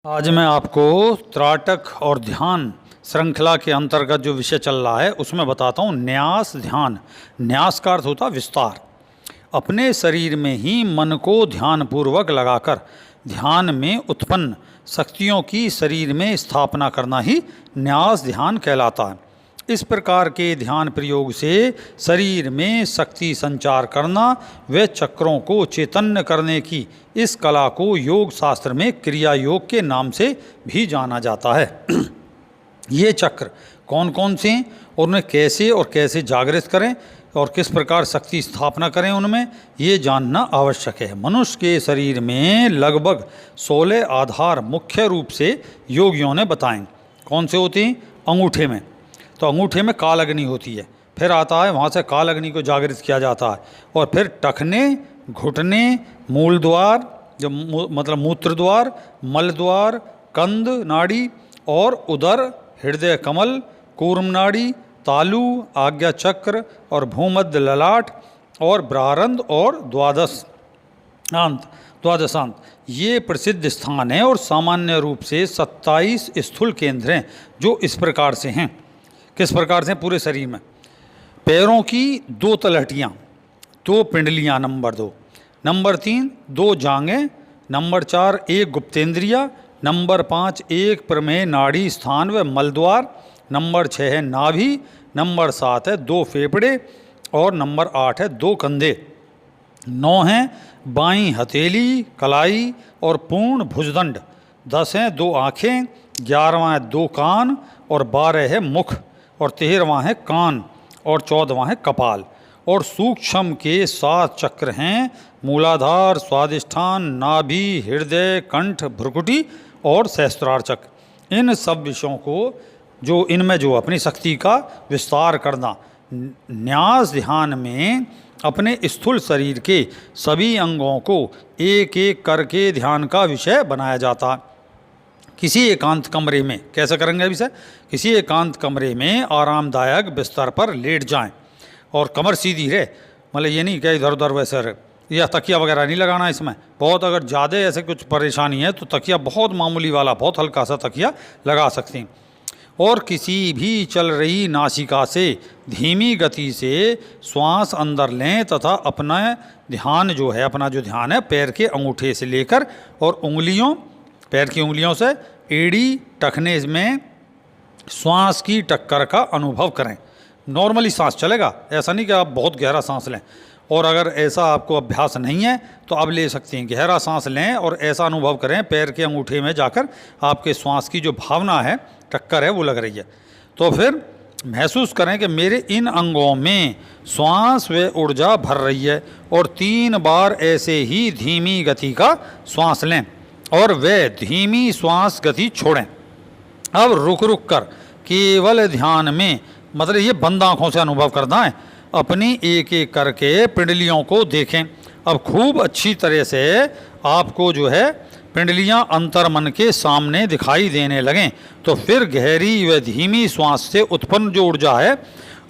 आज मैं आपको त्राटक और ध्यान श्रृंखला के अंतर्गत जो विषय चल रहा है उसमें बताता हूँ न्यास ध्यान। न्यास का अर्थ होता है विस्तार। अपने शरीर में ही मन को ध्यानपूर्वक लगाकर ध्यान में उत्पन्न शक्तियों की शरीर में स्थापना करना ही न्यास ध्यान कहलाता है। इस प्रकार के ध्यान प्रयोग से शरीर में शक्ति संचार करना व चक्रों को चैतन्य करने की इस कला को योग शास्त्र में क्रिया योग के नाम से भी जाना जाता है। ये चक्र कौन कौन से हैं और उन्हें कैसे और कैसे जागृत करें और किस प्रकार शक्ति स्थापना करें उनमें, ये जानना आवश्यक है। मनुष्य के शरीर में लगभग 16 आधार मुख्य रूप से योगियों ने बताएं। कौन से होते हैं? अंगूठे में, तो अंगूठे में काल अग्नि होती है, फिर आता है वहाँ से काल अग्नि को जागृत किया जाता है, और फिर टखने, घुटने, मूल द्वार जो मतलब मूत्र द्वार, मल द्वार, कंद नाड़ी और उदर, हृदय कमल, कूर्म नाड़ी, तालु, आज्ञा चक्र और भूमध्य ललाट और ब्रारंध और द्वादशांत ये प्रसिद्ध स्थान हैं और सामान्य रूप से 27 स्थूल केंद्र हैं जो इस प्रकार से हैं। किस प्रकार से? पूरे शरीर में पैरों की 2 तलहटियाँ, 2 पिंडलियाँ, नंबर 2, नंबर 3 2 जांघें, नंबर 4 1 गुप्तेंद्रिया, नंबर 5 1 प्रमेय नाड़ी स्थान व मलद्वार, नंबर 6 है नाभि, नंबर 7 है 2 फेफड़े और नंबर 8 है 2 कंधे, 9 हैं बाईं हथेली, कलाई और पूर्ण भुजदंड, 10 हैं 2 आँखें, 11वां है 2 कान और 12 है मुख और 13वां है कान और 14वां है कपाल, और सूक्ष्म के 7 चक्र हैं मूलाधार, स्वादिष्ठान, नाभि, हृदय, कंठ, भ्रुकुटी और सहस्त्रार चक्र। इन सब विषयों को जो इनमें जो अपनी शक्ति का विस्तार करना, न्यास ध्यान में अपने स्थूल शरीर के सभी अंगों को एक एक करके ध्यान का विषय बनाया जाता है। किसी एकांत कमरे में कैसे करेंगे अभी से? किसी एकांत कमरे में आरामदायक बिस्तर पर लेट जाएं और कमर सीधी रहे, मतलब ये नहीं कि इधर उधर वैसे रहे, या तकिया वगैरह नहीं लगाना इसमें। बहुत अगर ज़्यादा ऐसे कुछ परेशानी है तो तकिया बहुत मामूली वाला, बहुत हल्का सा तकिया लगा सकते हैं। और किसी भी चल रही नासिका से धीमी गति से श्वास अंदर लें तथा अपना ध्यान जो है, अपना जो ध्यान है पैर के अंगूठे से लेकर और उंगलियों, पैर की उंगलियों से एड़ी टखने में श्वास की टक्कर का अनुभव करें। नॉर्मली सांस चलेगा, ऐसा नहीं कि आप बहुत गहरा सांस लें, और अगर ऐसा आपको अभ्यास नहीं है तो आप ले सकते हैं। गहरा सांस लें और ऐसा अनुभव करें पैर के अंगूठे में जाकर आपके श्वास की जो भावना है, टक्कर है, वो लग रही है। तो फिर महसूस करें कि मेरे इन अंगों में श्वास व ऊर्जा भर रही है, और 3 बार ऐसे ही धीमी गति का श्वास लें और वे धीमी श्वास गति छोड़ें। अब रुक रुक कर केवल ध्यान में, मतलब ये बंद आँखों से अनुभव करना है, अपनी एक एक करके पिंडलियों को देखें। अब खूब अच्छी तरह से आपको जो है पिंडलियाँ अंतर्मन के सामने दिखाई देने लगें तो फिर गहरी व धीमी श्वास से उत्पन्न जो ऊर्जा है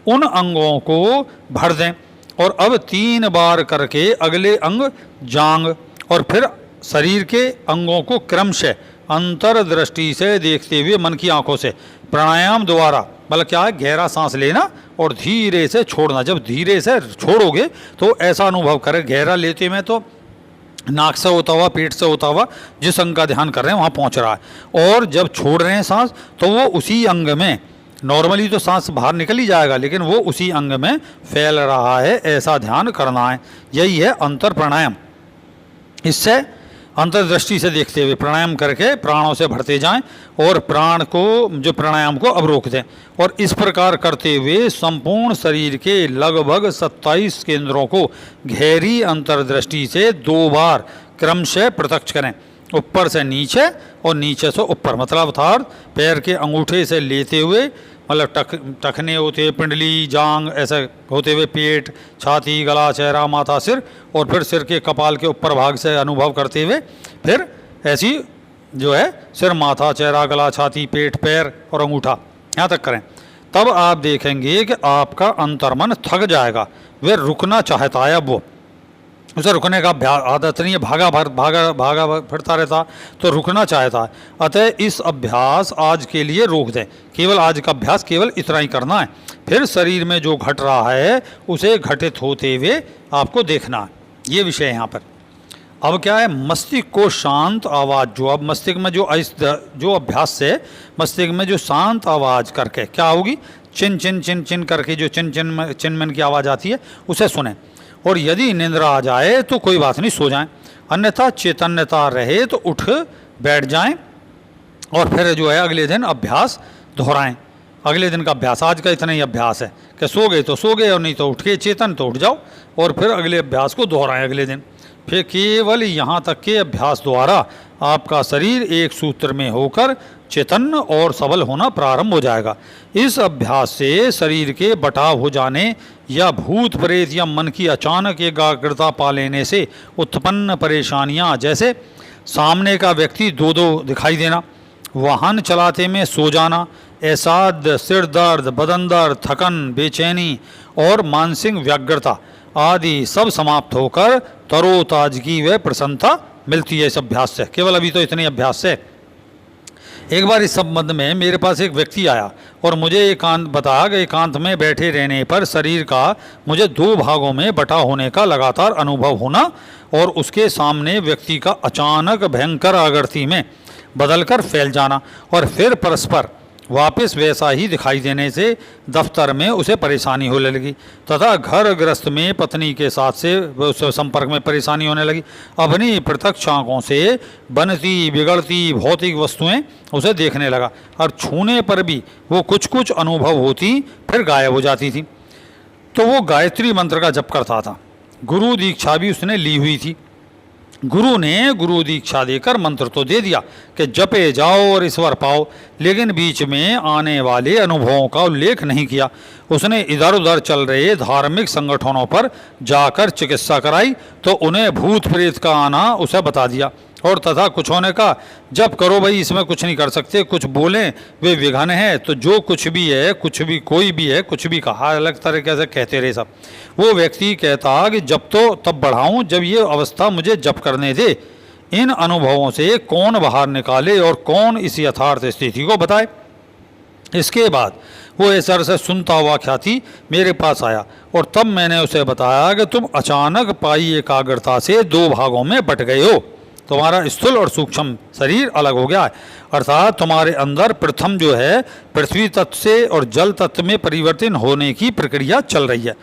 उन अंगों को भर दें। और अब 3 बार करके अगले अंग, जांग और फिर शरीर के अंगों को क्रमशः अंतर्दृष्टि से देखते हुए मन की आंखों से प्राणायाम द्वारा, मतलब क्या है, गहरा सांस लेना और धीरे से छोड़ना। जब धीरे से छोड़ोगे तो ऐसा अनुभव करें, गहरा लेते में तो नाक से होता हुआ, पेट से होता हुआ जिस अंग का ध्यान कर रहे हैं वहाँ पहुँच रहा है, और जब छोड़ रहे हैं सांस तो वो उसी अंग में, नॉर्मली तो सांस बाहर निकल ही जाएगा लेकिन वो उसी अंग में फैल रहा है, ऐसा ध्यान करना है। यही है अंतर प्राणायाम। इससे अंतर्दृष्टि से देखते हुए प्राणायाम करके प्राणों से भरते जाएं और प्राण को, जो प्राणायाम को अब रोक दें, और इस प्रकार करते हुए संपूर्ण शरीर के लगभग 27 केंद्रों को गहरी अंतर्दृष्टि से 2 बार क्रमशः प्रत्यक्ष करें, ऊपर से नीचे और नीचे से ऊपर, मतलब अर्थात पैर के अंगूठे से लेते हुए, मतलब टखने होते हुए पिंडली, जांग ऐसे होते हुए पेट, छाती, गला, चेहरा, माथा, सिर, और फिर सिर के कपाल के ऊपर भाग से अनुभव करते हुए फिर ऐसी जो है सिर, माथा, चेहरा, गला, छाती, पेट, पैर और अंगूठा यहाँ तक करें। तब आप देखेंगे कि आपका अंतर्मन थक जाएगा, वह रुकना चाहता है। अब वो उसे रुकने का आदत नहीं है, भागा फिरता रहता, तो रुकना चाहता है। अतः इस अभ्यास आज के लिए रोक दें, केवल आज का अभ्यास केवल इतना ही करना है। फिर शरीर में जो घट रहा है उसे घटित होते हुए आपको देखना है, ये विषय है यहाँ पर। अब क्या है, मस्तिष्क को शांत आवाज़, जो अब मस्तिष्क में जो अभ्यास से मस्तिष्क में जो शांत आवाज़ करके क्या होगी, चिन चिन चिन चिन करके जो चिन चिन चिनमन की आवाज़ आती है उसे सुने। और यदि निंद्रा आ जाए तो कोई बात नहीं, सो जाएं, अन्यथा चैतन्यता रहे तो उठ बैठ जाएं और फिर जो है अगले दिन अभ्यास दोहराएं। अगले दिन का अभ्यास, आज का इतना ही अभ्यास है कि सो गए तो सो गए और नहीं तो उठ के चेतन तो उठ जाओ, और फिर अगले अभ्यास को दोहराएं अगले दिन। फिर केवल यहाँ तक के अभ्यास द्वारा आपका शरीर एक सूत्र में होकर चेतन और सबल होना प्रारंभ हो जाएगा। इस अभ्यास से शरीर के बटाव हो जाने या भूत प्रेत या मन की अचानक एकाग्रता पा लेने से उत्पन्न परेशानियाँ, जैसे सामने का व्यक्ति दो दो दिखाई देना, वाहन चलाते में सो जाना, एसाद, सिर दर्द, बदन दर्द, थकन, बेचैनी और मानसिक व्यग्रता आदि सब समाप्त होकर तरोताजगी व प्रसन्नता मिलती है इस अभ्यास से। केवल अभी तो इतने अभ्यास से। एक बार इस संबंध में मेरे पास एक व्यक्ति आया और मुझे एकांत बताया कि एकांत में बैठे रहने पर शरीर का मुझे दो भागों में बटा होने का लगातार अनुभव होना और उसके सामने व्यक्ति का अचानक भयंकर आकृति में बदलकर फैल जाना और फिर परस्पर वापस वैसा ही दिखाई देने से दफ्तर में उसे परेशानी होने लगी तथा घर गृहस्थ में पत्नी के साथ से उस संपर्क में परेशानी होने लगी। अपनी प्रत्यक्ष आँखों से बनती बिगड़ती भौतिक वस्तुएं उसे देखने लगा और छूने पर भी वो कुछ कुछ अनुभव होती फिर गायब हो जाती थी। तो वो गायत्री मंत्र का जप करता था। गुरु दीक्षा भी उसने ली हुई थी। गुरु ने गुरु दीक्षा देकर मंत्र तो दे दिया कि जपे जाओ और ईश्वर पाओ, लेकिन बीच में आने वाले अनुभवों का उल्लेख नहीं किया। उसने इधर उधर चल रहे धार्मिक संगठनों पर जाकर चिकित्सा कराई तो उन्हें भूत प्रेत का आना उसे बता दिया और तथा कुछ होने का जप करो भाई, इसमें कुछ नहीं कर सकते, कुछ बोलें वे विघन है, तो जो कुछ भी है, कुछ भी कोई भी है, कुछ भी कहा, अलग तरीके से कहते रहे सब। वो व्यक्ति कहता कि जब तो तब बढ़ाऊं जब ये अवस्था मुझे जप करने दे। इन अनुभवों से कौन बाहर निकाले और कौन इस यथार्थ स्थिति को बताए। इसके बाद वो ऐसा से सुनता हुआ ख्याति मेरे पास आया और तब मैंने उसे बताया कि तुम अचानक पाई एकाग्रता से दो भागों में बट गए हो, तुम्हारा स्थूल और सूक्ष्म शरीर अलग हो गया है, अर्थात तुम्हारे अंदर प्रथम जो है पृथ्वी तत्व से और जल तत्व में परिवर्तन होने की प्रक्रिया चल रही है।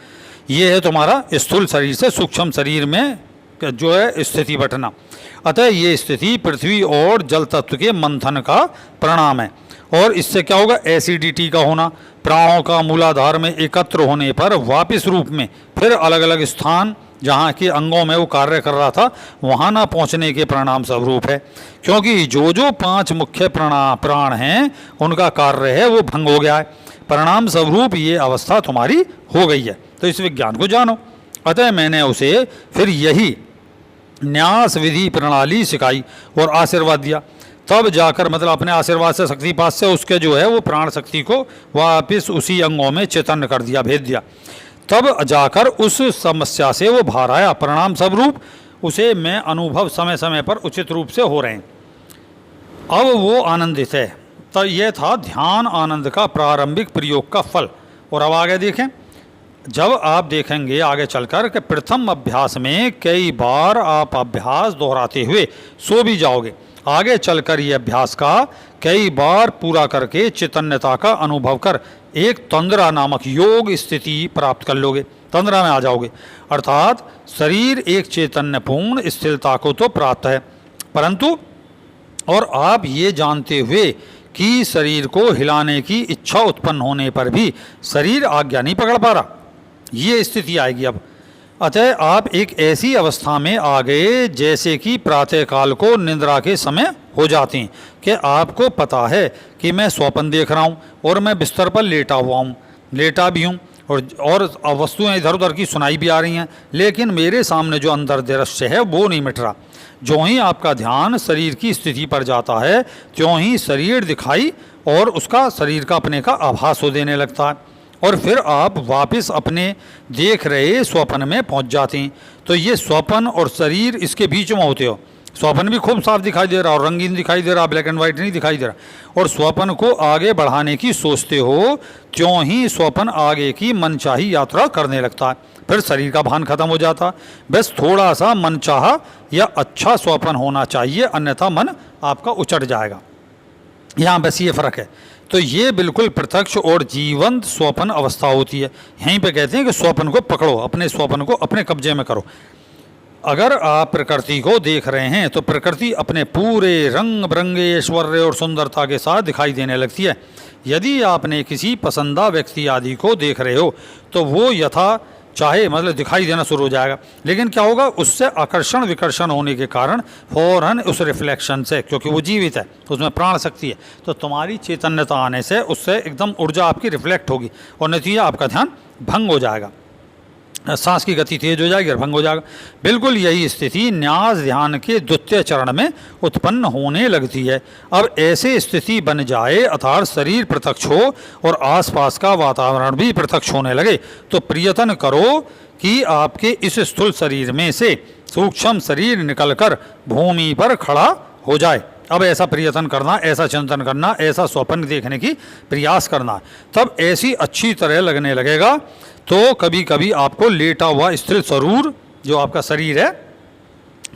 ये है तुम्हारा स्थूल शरीर से सूक्ष्म शरीर में जो है स्थिति बटना। अतः ये स्थिति पृथ्वी और जल तत्व के मंथन का परिणाम है और इससे क्या होगा, एसिडिटी का होना, प्राणों का मूलाधार में एकत्र होने पर वापिस रूप में फिर अलग अलग स्थान जहाँ के अंगों में वो कार्य कर रहा था वहाँ ना पहुँचने के परिणाम स्वरूप है। क्योंकि जो जो पांच मुख्य प्राण हैं उनका कार्य है वो भंग हो गया है, परिणाम स्वरूप ये अवस्था तुम्हारी हो गई है। तो इस विज्ञान को जानो। अतः मैंने उसे फिर यही न्यास विधि प्रणाली सिखाई और आशीर्वाद दिया। तब जाकर मतलब अपने आशीर्वाद से शक्तिपात से उसके जो है वो प्राण शक्ति को वापस उसी अंगों में चैतन्य कर दिया, भेज दिया। तब जाकर उस समस्या से वो बाहर आया। परिणाम स्वरूप उसे मैं अनुभव समय समय पर उचित रूप से हो रहे हैं। अब वो आनंदित है। तो यह था ध्यान आनंद का प्रारंभिक प्रयोग का फल। और अब आगे देखें, जब आप देखेंगे आगे चलकर कि प्रथम अभ्यास में कई बार आप अभ्यास दोहराते हुए सो भी जाओगे, आगे चलकर ये अभ्यास का कई बार पूरा करके चैतन्यता का अनुभव कर एक तंद्रा नामक योग स्थिति प्राप्त कर लोगे, तंद्रा में आ जाओगे। अर्थात शरीर एक चैतन्यपूर्ण स्थिरता को तो प्राप्त है, परंतु और आप ये जानते हुए कि शरीर को हिलाने की इच्छा उत्पन्न होने पर भी शरीर आज्ञा नहीं पकड़ पा रहा, ये स्थिति आएगी अब। अतः आप एक ऐसी अवस्था में आ गए जैसे कि प्रातःकाल को निद्रा के समय हो जाती हैं कि आपको पता है कि मैं स्वप्न देख रहा हूँ और मैं बिस्तर पर लेटा भी हूँ और वस्तुएं इधर उधर की सुनाई भी आ रही हैं, लेकिन मेरे सामने जो अंदर दृश्य है वो नहीं मिट रहा। जो ही आपका ध्यान शरीर की स्थिति पर जाता है त्यों ही शरीर दिखाई और उसका शरीर का अपने का आभास हो देने लगता है और फिर आप वापस अपने देख रहे स्वप्न में पहुंच जाते हैं। तो ये स्वप्न और शरीर इसके बीच में होते हो। स्वप्न भी खूब साफ दिखाई दे रहा और रंगीन दिखाई दे रहा, ब्लैक एंड वाइट नहीं दिखाई दे रहा, और स्वप्न को आगे बढ़ाने की सोचते हो, त्यों ही स्वप्न आगे की मनचाही यात्रा करने लगता है। फिर शरीर का भान खत्म हो जाता। बस थोड़ा सा मनचाहा या अच्छा स्वप्न होना चाहिए, अन्यथा मन आपका उचट जाएगा। यहाँ बस ये फ़र्क है। तो ये बिल्कुल प्रत्यक्ष और जीवंत स्वप्न अवस्था होती है। यहीं पे कहते हैं कि स्वप्न को पकड़ो, अपने स्वप्न को अपने कब्जे में करो। अगर आप प्रकृति को देख रहे हैं तो प्रकृति अपने पूरे रंग बिरंगे ऐश्वर्य और सुंदरता के साथ दिखाई देने लगती है। यदि आपने किसी पसंदा व्यक्ति आदि को देख रहे हो तो वो यथा चाहे मतलब दिखाई देना शुरू हो जाएगा, लेकिन क्या होगा, उससे आकर्षण विकर्षण होने के कारण फौरन उस रिफ्लेक्शन से, क्योंकि वो जीवित है, उसमें प्राण शक्ति है, तो तुम्हारी चैतन्यता आने से उससे एकदम ऊर्जा आपकी रिफ्लेक्ट होगी और नतीजा आपका ध्यान भंग हो जाएगा, सांस की गति तेज हो जाएगी और भंग हो जाएगा। बिल्कुल यही स्थिति न्यास ध्यान के द्वितीय चरण में उत्पन्न होने लगती है। अब ऐसे स्थिति बन जाए अर्थात शरीर प्रत्यक्ष हो और आसपास का वातावरण भी प्रत्यक्ष होने लगे, तो प्रयत्न करो कि आपके इस स्थूल शरीर में से सूक्ष्म शरीर निकलकर भूमि पर खड़ा हो जाए। अब ऐसा प्रयत्न करना, ऐसा चिंतन करना, ऐसा स्वप्न देखने की प्रयास करना, तब ऐसी अच्छी तरह लगने लगेगा। तो कभी कभी आपको लेटा हुआ स्थिर स्वरूप जो आपका शरीर है,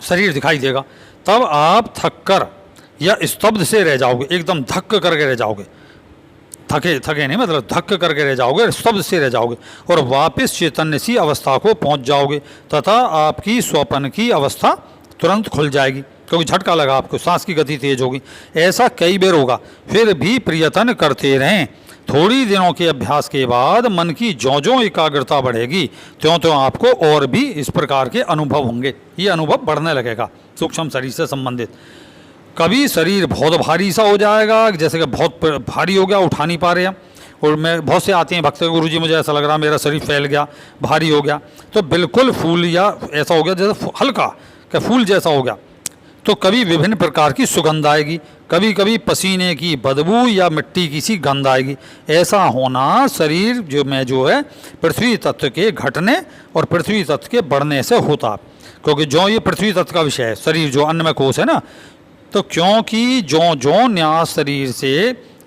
शरीर दिखाई देगा। तब आप थक कर या स्तब्ध से रह जाओगे, एकदम धक्क करके रह जाओगे, थके नहीं मतलब धक्क करके रह जाओगे, स्तब्ध से रह जाओगे और वापस चैतन्य सी अवस्था को पहुंच जाओगे तथा आपकी स्वप्न की अवस्था तुरंत खुल जाएगी, क्योंकि झटका लगा आपको, सांस की गति तेज होगी। ऐसा कई बार होगा। फिर भी प्रयत्न करते रहें। थोड़ी दिनों के अभ्यास के बाद मन की ज्यों-ज्यों एकाग्रता बढ़ेगी त्यों-त्यों आपको और भी इस प्रकार के अनुभव होंगे। ये अनुभव बढ़ने लगेगा सूक्ष्म शरीर से संबंधित। कभी शरीर बहुत भारी सा हो जाएगा, जैसे कि बहुत भारी हो गया, उठा नहीं पा रहे हैं, और मैं बहुत से आते हैं भक्त, गुरुजी मुझे ऐसा लग रहा मेरा शरीर फैल गया, भारी हो गया, तो बिल्कुल फूल या ऐसा हो गया जैसे हल्का क्या फूल जैसा हो गया। तो कभी विभिन्न प्रकार की सुगंध आएगी, कभी कभी पसीने की बदबू या मिट्टी की सी गंध आएगी। ऐसा होना शरीर जो है पृथ्वी तत्व के घटने और पृथ्वी तत्व के बढ़ने से होता, क्योंकि जो ये पृथ्वी तत्व का विषय है, शरीर जो अन्नमय कोश है ना, तो क्योंकि जो न्यास शरीर से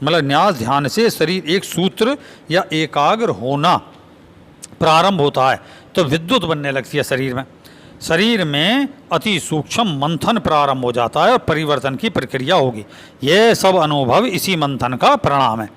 मतलब न्यास ध्यान से शरीर एक सूत्र या एकाग्र होना प्रारंभ होता है तो विद्युत बनने लगती है शरीर में अति सूक्ष्म मंथन प्रारंभ हो जाता है और परिवर्तन की प्रक्रिया होगी। यह सब अनुभव इसी मंथन का परिणाम है।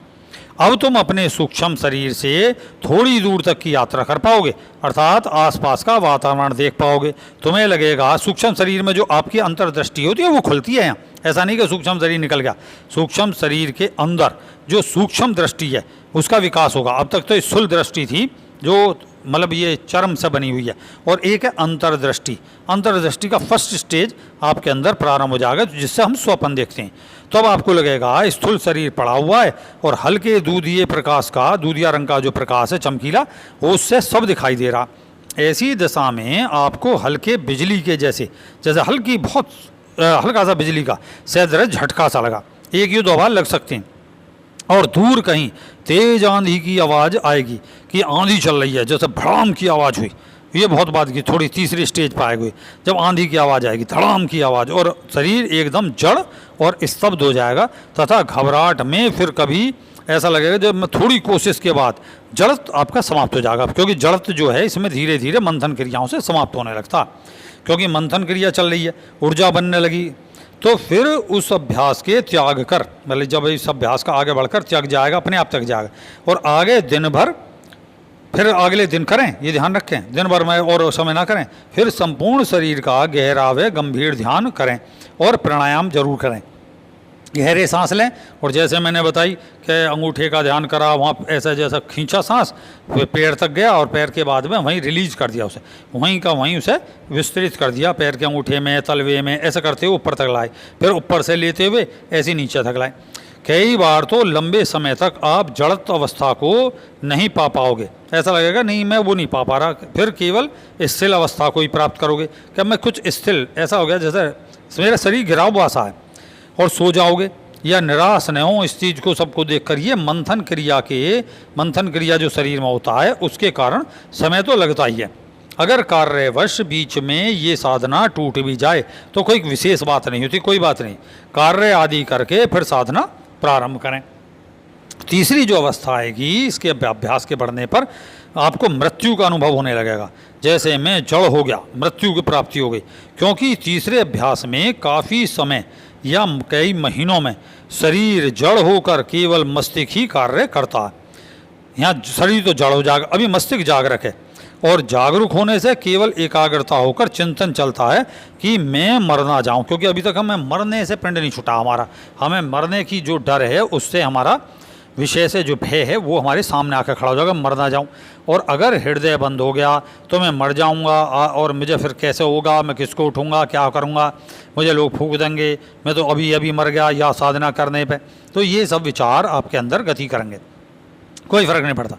अब तुम अपने सूक्ष्म शरीर से थोड़ी दूर तक की यात्रा कर पाओगे, अर्थात आसपास का वातावरण देख पाओगे। तुम्हें लगेगा सूक्ष्म शरीर में जो आपकी अंतर्दृष्टि होती है वो खुलती है। यहाँ ऐसा नहीं कि सूक्ष्म शरीर निकल गया, सूक्ष्म शरीर के अंदर जो सूक्ष्म दृष्टि है उसका विकास होगा। अब तक तो स्थूल दृष्टि थी जो मतलब ये चर्म से बनी हुई है, और एक है अंतर्दृष्टि। अंतर्दृष्टि का फर्स्ट स्टेज आपके अंदर प्रारंभ हो जाएगा, जिससे हम स्वप्न देखते हैं। तो अब आपको लगेगा स्थूल शरीर पड़ा हुआ है और हल्के दूधिया रंग का जो प्रकाश है चमकीला, उससे सब दिखाई दे रहा। ऐसी दशा में आपको हल्के बिजली के जैसे हल्की बहुत हल्का सा बिजली का सहज झटका सा लगा, एक या दो बार लग सकते हैं, और दूर कहीं तेज आंधी की आवाज़ आएगी कि आंधी चल रही है, जैसे भड़ाम की आवाज़ हुई। ये बहुत बात की थोड़ी तीसरी स्टेज पर आएगी, जब आंधी की आवाज़ आएगी, धड़ाम की आवाज़, और शरीर एकदम जड़ और स्तब्ध हो जाएगा तथा घबराहट में फिर कभी ऐसा लगेगा जब मैं थोड़ी कोशिश के बाद जड़त्व आपका समाप्त हो जाएगा, क्योंकि जड़त्व जो है इसमें धीरे धीरे मंथन क्रियाओं से समाप्त होने लगता, क्योंकि मंथन क्रिया चल रही है, ऊर्जा बनने लगी। तो फिर उस अभ्यास के त्याग कर, मतलब जब इस अभ्यास का आगे बढ़कर त्याग जाएगा, अपने आप तक जाएगा, और आगे दिन भर फिर अगले दिन करें, ये ध्यान रखें, दिन भर में और समय ना करें, फिर संपूर्ण शरीर का गहरा व गंभीर ध्यान करें और प्राणायाम जरूर करें। गहरे सांस लें, और जैसे मैंने बताई कि अंगूठे का ध्यान करा, वहाँ ऐसा जैसा खींचा सांस, फिर पैर तक गया और पैर के बाद में वहीं रिलीज कर दिया उसे, वहीं का वहीं उसे विस्तृत कर दिया, पैर के अंगूठे में तलवे में ऐसे करते हुए ऊपर तक लाए, फिर ऊपर से लेते हुए ऐसे नीचे तक लाए। कई बार तो लंबे समय तक आप जड़त्व अवस्था को नहीं पा पाओगे, ऐसा लगेगा नहीं मैं वो नहीं पा रहा, फिर केवल स्थिर अवस्था को ही प्राप्त करोगे कि मैं कुछ स्थिर, ऐसा हो गया जैसे मेरा शरीर गिरा हुआ सा है, और सो जाओगे या निराश न हो इस चीज़ को सबको देखकर। ये मंथन क्रिया जो शरीर में होता है उसके कारण समय तो लगता ही है। अगर कार्यवश बीच में ये साधना टूट भी जाए तो कोई विशेष बात नहीं होती, कोई बात नहीं, कार्य आदि करके फिर साधना प्रारंभ करें। तीसरी जो अवस्था आएगी इसके अभ्यास के बढ़ने पर आपको मृत्यु का अनुभव होने लगेगा, जैसे मैं जड़ हो गया, मृत्यु की प्राप्ति हो गई। क्योंकि तीसरे अभ्यास में काफ़ी समय या कई महीनों में शरीर जड़ होकर केवल मस्तिष्क ही कार्य करता है। यहाँ शरीर तो जड़ हो जाएगा, अभी मस्तिष्क जागरूक है, और जागरूक होने से केवल एकाग्रता होकर चिंतन चलता है कि मैं मर ना जाऊँ, क्योंकि अभी तक हमें मरने से पिंड नहीं छूटा हमारा। हमें मरने की जो डर है उससे हमारा विषय से जो भय है वो हमारे सामने आकर खड़ा हो जाएगा, मर ना जाऊँ। और अगर हृदय बंद हो गया तो मैं मर जाऊँगा, और मुझे फिर कैसे होगा, मैं किसको उठूँगा, क्या करूँगा, मुझे लोग फूंक देंगे, मैं तो अभी मर गया या साधना करने पे। तो ये सब विचार आपके अंदर गति करेंगे, कोई फर्क नहीं पड़ता।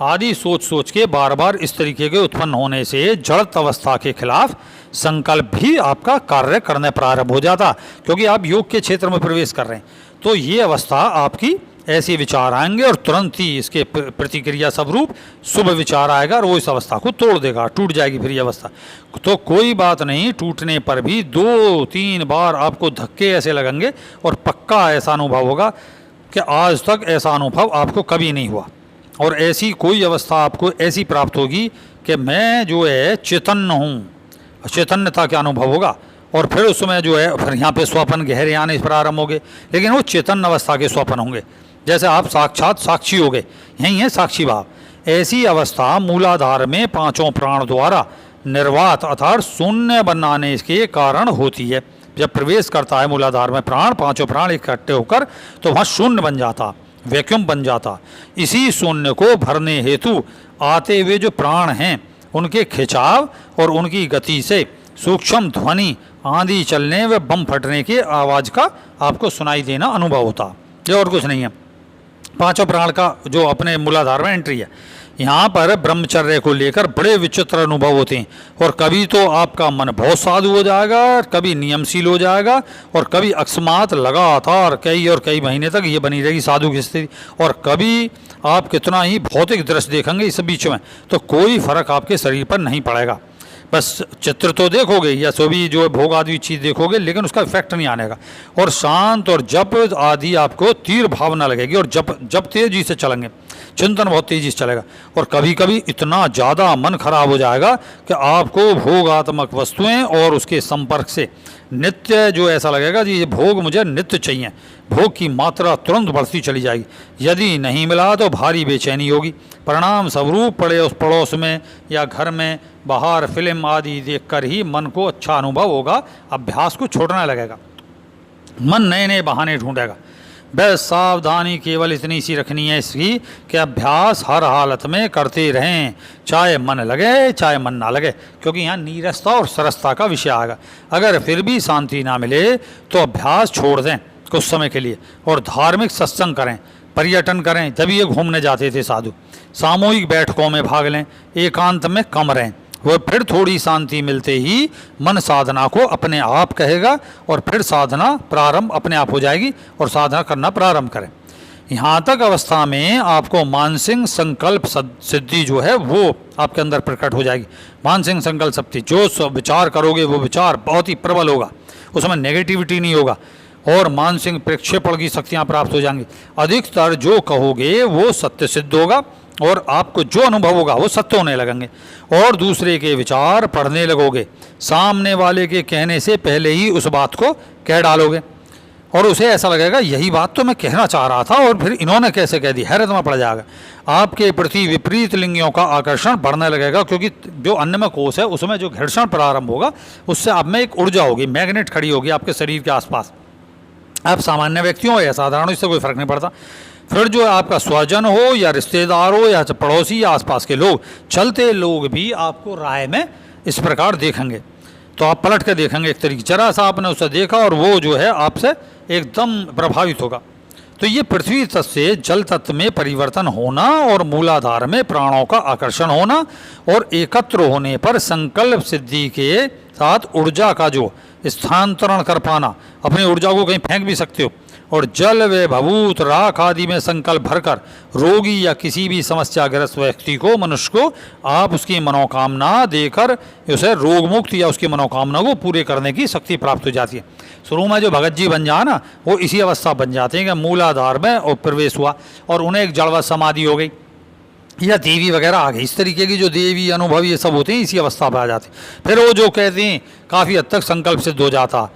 आदि सोच के बार बार इस तरीके के उत्पन्न होने से जड़त अवस्था के खिलाफ संकल्प भी आपका कार्य करने प्रारंभ हो जाता, क्योंकि आप योग के क्षेत्र में प्रवेश कर रहे हैं। तो ये अवस्था आपकी ऐसे विचार आएंगे और तुरंत ही इसके प्रतिक्रिया स्वरूप शुभ विचार आएगा और वो इस अवस्था को तोड़ देगा, टूट जाएगी फिर ये अवस्था। तो कोई बात नहीं, टूटने पर भी 2-3 बार आपको धक्के ऐसे लगेंगे और पक्का ऐसा अनुभव होगा कि आज तक ऐसा अनुभव आपको कभी नहीं हुआ। और ऐसी कोई अवस्था आपको ऐसी प्राप्त होगी कि मैं जो है चैतन्य हूँ, चैतन्यता का अनुभव होगा। और फिर उसमें जो है फिर यहाँ पे स्वप्न गहरे आने प्रारंभ होंगे, लेकिन वो चैतन्य अवस्था के स्वप्न होंगे, जैसे आप साक्षात साक्षी हो गए, यही है साक्षी भाव। ऐसी अवस्था मूलाधार में 5 प्राण द्वारा निर्वात अर्थात शून्य बनाने के कारण होती है। जब प्रवेश करता है मूलाधार में प्राण, 5 प्राण इकट्ठे होकर, तो वहाँ शून्य बन जाता, वैक्यूम बन जाता। इसी शून्य को भरने हेतु आते हुए जो प्राण हैं उनके खिंचाव और उनकी गति से सूक्ष्म ध्वनि आंधी चलने व बम फटने की आवाज़ का आपको सुनाई देना अनुभव होता, ये और कुछ नहीं है। 5 प्राण का जो अपने मूलाधार में एंट्री है, यहाँ पर ब्रह्मचर्य को लेकर बड़े विचित्र अनुभव होते हैं। और कभी तो आपका मन बहुत साधु हो जाएगा, कभी नियमशील हो जाएगा, और कभी अकस्मात लगातार कई महीने तक ये बनी रहेगी साधु की स्थिति। और कभी आप कितना ही भौतिक दृश्य देखेंगे इस बीच में, तो कोई फर्क आपके शरीर पर नहीं पड़ेगा। बस चित्र तो देखोगे या सो भी जो भोग आदि चीज़ देखोगे, लेकिन उसका इफेक्ट नहीं आने का। और शांत और जप आदि आपको तीर भावना लगेगी, और जप तेजी से चलेंगे, चिंतन बहुत तेजी से चलेगा। और कभी कभी इतना ज़्यादा मन खराब हो जाएगा कि आपको भोगात्मक वस्तुएं और उसके संपर्क से नित्य जो ऐसा लगेगा जी ये भोग मुझे नित्य चाहिए, भोग की मात्रा तुरंत बढ़ती चली जाएगी। यदि नहीं मिला तो भारी बेचैनी होगी। परिणाम स्वरूप पड़े उस पड़ोस में या घर में बाहर फिल्म आदि देखकर ही मन को अच्छा अनुभव होगा, अभ्यास को छोड़ने लगेगा, मन नए नए बहाने ढूंढेगा। बस सावधानी केवल इतनी सी रखनी है इसकी कि अभ्यास हर हालत में करते रहें, चाहे मन लगे चाहे मन ना लगे, क्योंकि यहाँ नीरसता और सरसता का विषय आएगा। अगर फिर भी शांति ना मिले तो अभ्यास छोड़ दें कुछ समय के लिए और धार्मिक सत्संग करें, पर्यटन करें। जब ये घूमने जाते थे साधु, सामूहिक बैठकों में भाग लें, एकांत में कम रहें। वो फिर थोड़ी शांति मिलते ही मन साधना को अपने आप कहेगा और फिर साधना प्रारंभ अपने आप हो जाएगी और साधना करना प्रारंभ करें। यहाँ तक अवस्था में आपको मानसिक संकल्प सिद्धि जो है वो आपके अंदर प्रकट हो जाएगी। मानसिक संकल्प सिद्धि, जो विचार करोगे वो विचार बहुत ही प्रबल होगा, उसमें नेगेटिविटी नहीं होगा, और मानसिक प्रक्षेपण की शक्तियाँ प्राप्त हो जाएंगी। अधिकतर जो कहोगे वो सत्य सिद्ध होगा और आपको जो अनुभव होगा वो सत्य होने लगेंगे। और दूसरे के विचार पढ़ने लगोगे, सामने वाले के कहने से पहले ही उस बात को कह डालोगे, और उसे ऐसा लगेगा यही बात तो मैं कहना चाह रहा था और फिर इन्होंने कैसे कह दी, हैरत में पड़ जाएगा। आपके प्रति विपरीत लिंगियों का आकर्षण बढ़ने लगेगा, क्योंकि जो अन्नमय कोश है उसमें जो घर्षण प्रारंभ होगा उससे आप में एक ऊर्जा होगी, मैग्नेट खड़ी होगी आपके शरीर के आसपास। आप सामान्य व्यक्ति हो या साधारण, इससे कोई फर्क नहीं पड़ता। फिर जो आपका स्वजन हो या रिश्तेदार हो या पड़ोसी या आसपास के लोग, चलते लोग भी आपको राह में इस प्रकार देखेंगे, तो आप पलट के देखेंगे एक तरीके, जरा सा आपने उसे देखा और वो जो है आपसे एकदम प्रभावित होगा। तो ये पृथ्वी तत्व से जल तत्व में परिवर्तन होना और मूलाधार में प्राणों का आकर्षण होना और एकत्र होने पर संकल्प सिद्धि के साथ ऊर्जा का जो स्थानांतरण कर पाना, अपनी ऊर्जा को कहीं फेंक भी सकते हो, और जल व भभूत राख आदि में संकल्प भरकर रोगी या किसी भी समस्याग्रस्त व्यक्ति को, मनुष्य को आप उसकी मनोकामना देकर उसे रोग मुक्त या उसकी मनोकामना को पूरे करने की शक्ति प्राप्त हो जाती है। शुरू में जो भगत जी बन जाए ना, वो इसी अवस्था बन जाते हैं कि मूलाधार में और प्रवेश हुआ और उन्हें एक जड़वत समाधि हो गई या देवी वगैरह आ गई। इस तरीके की जो देवी अनुभव ये सब होते हैं इसी अवस्था पर आ जाते हैं। फिर वो जो कहते हैं काफ़ी हद तक संकल्प सिद्ध हो जाता।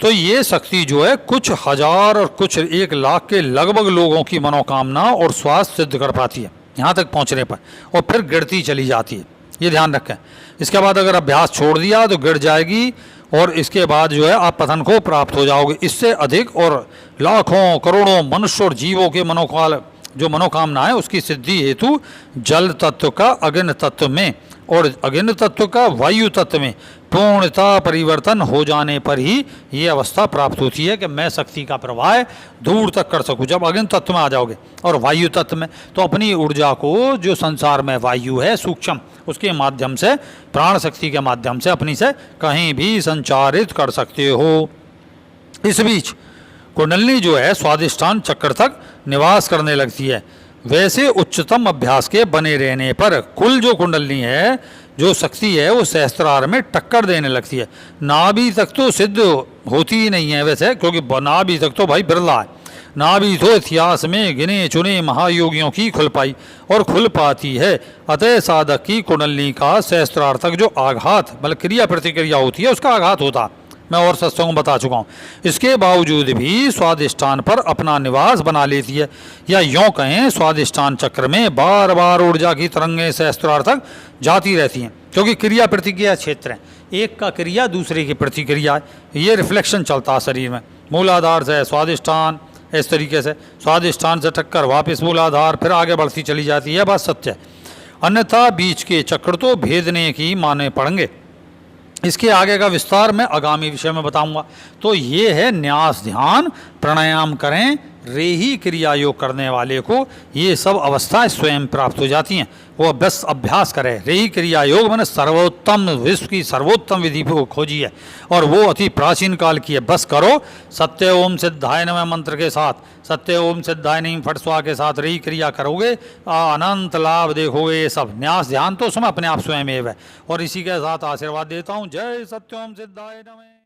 तो ये शक्ति जो है कुछ हजार और कुछ 1 लाख के लगभग लोगों की मनोकामना और स्वास्थ्य सिद्ध कर पाती है यहाँ तक पहुँचने पर, और फिर गिरती चली जाती है। ये ध्यान रखें। इसके बाद अगर अभ्यास छोड़ दिया तो गिर जाएगी और इसके बाद जो है आप पतन को प्राप्त हो जाओगे। इससे अधिक और लाखों करोड़ों मनुष्य और जीवों के जो मनोकामना है उसकी सिद्धि हेतु जल तत्व का अग्नि तत्व में और अग्नि तत्व का वायु तत्व में पूर्णता परिवर्तन हो जाने पर ही ये अवस्था प्राप्त होती है कि मैं शक्ति का प्रवाह दूर तक कर सकूं। जब अग्नि तत्व में आ जाओगे और वायु तत्व में, तो अपनी ऊर्जा को जो संसार में वायु है सूक्ष्म, उसके माध्यम से प्राण शक्ति के माध्यम से अपनी से कहीं भी संचारित कर सकते हो। इस बीच कुंडलिनी जो है स्वादिष्ठान चक्र तक निवास करने लगती है। वैसे उच्चतम अभ्यास के बने रहने पर कुल जो कुंडलिनी है, जो शक्ति है, वो सहस्त्रार में टक्कर देने लगती है। नाभि तक तो सिद्ध होती ही नहीं है वैसे, क्योंकि नाभि तक तो भाई बिरला है। नाभि तो इतिहास में गिने चुने महायोगियों की खुल पाई और खुल पाती है। अतः साधक की कुंडलिनी का सहस्त्रार तक जो आघात मतलब क्रिया प्रतिक्रिया होती है उसका आघात होता, मैं और सत्संग में बता चुका हूँ। इसके बावजूद भी स्वादिष्ठान पर अपना निवास बना लेती है, या यूँ कहें स्वादिष्ठान चक्र में बार बार ऊर्जा की तरंगें सहस्त्रार तक जाती रहती हैं, क्योंकि क्रिया प्रतिक्रिया क्षेत्र है। एक का क्रिया दूसरे की प्रतिक्रिया, ये रिफ्लेक्शन चलता है शरीर में। मूलाधार से स्वादिष्ठान, इस तरीके से स्वादिष्ठान से टक्कर वापस मूलाधार, फिर आगे बढ़ती चली जाती है। बात सत्य है। अन्यथा बीच के चक्र तो भेदने की माने पड़ेंगे। इसके आगे का विस्तार मैं आगामी विषय में बताऊंगा। तो ये है न्यास ध्यान प्राणायाम करें, रेही क्रिया योग करने वाले को ये सब अवस्थाएं स्वयं प्राप्त हो जाती हैं। वो बस अभ्यास करे। रेही क्रिया योग मैंने सर्वोत्तम, विश्व की सर्वोत्तम विधि को खोजी है और वो अति प्राचीन काल की है। बस करो। सत्य ओम सिद्धाय नमः मंत्र के साथ, सत्य ओम सिद्धाय नहीं फट स्वा के साथ रेही क्रिया करोगे, अनंत लाभ देखोगे। ये सब न्यास ध्यान तो उसमें अपने आप स्वयं है। और इसी के साथ आशीर्वाद देता हूँ। जय सत्य ओम सिद्धाय नमः।